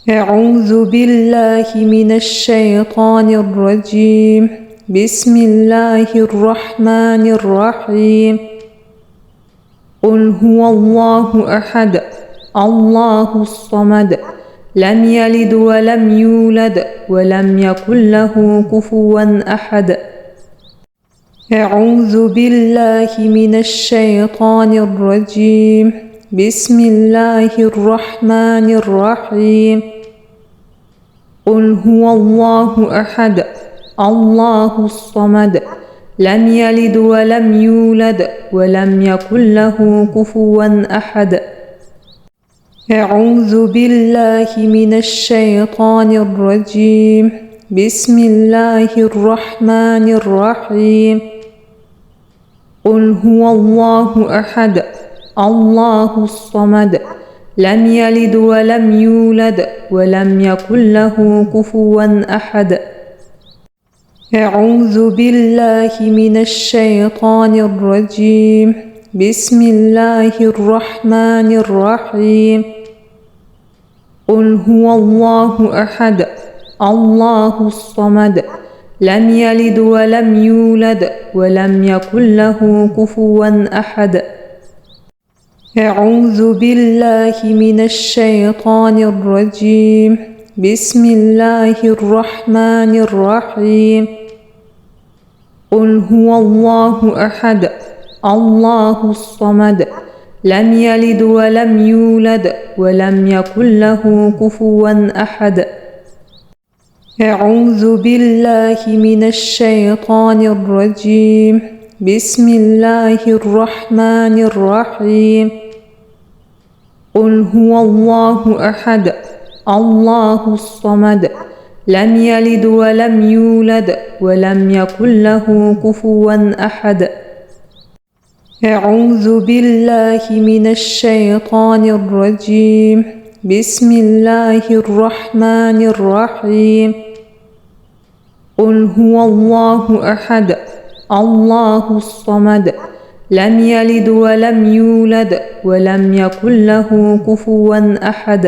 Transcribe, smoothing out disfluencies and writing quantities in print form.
أعوذ بالله من الشيطان الرجيم. بسم الله الرحمن الرحيم. قل هو الله أحد الله الصمد لم يلد ولم يولد ولم يكن له كفوا أحد. أعوذ بالله من الشيطان الرجيم. بسم الله الرحمن الرحيم. قل هو الله أحد الله الصمد لم يلد ولم يولد ولم يكن له كفوا أحد. أعوذ بالله من الشيطان الرجيم. بسم الله الرحمن الرحيم. قل هو الله أحد الله الصمد لم يلد ولم يولد ولم يكن له كفوا أحد. أعوذ بالله من الشيطان الرجيم. بسم الله الرحمن الرحيم. قل هو الله أحد الله الصمد لم يلد ولم يولد ولم يكن له كفوا أحد. أعوذ بالله من الشيطان الرجيم. بسم الله الرحمن الرحيم. قل هو الله أحد الله الصمد لم يلد ولم يولد ولم يكن له كفوا أحد. أعوذ بالله من الشيطان الرجيم. بسم الله الرحمن الرحيم. قل هو الله أحد الله الصمد لم يلد ولم يولد ولم يكن له كفوا أحد. أعوذ بالله من الشيطان الرجيم. بسم الله الرحمن الرحيم. قل هو الله أحد الله الصمد لم يلد ولم يولد ولم يكن له كفوا أحد.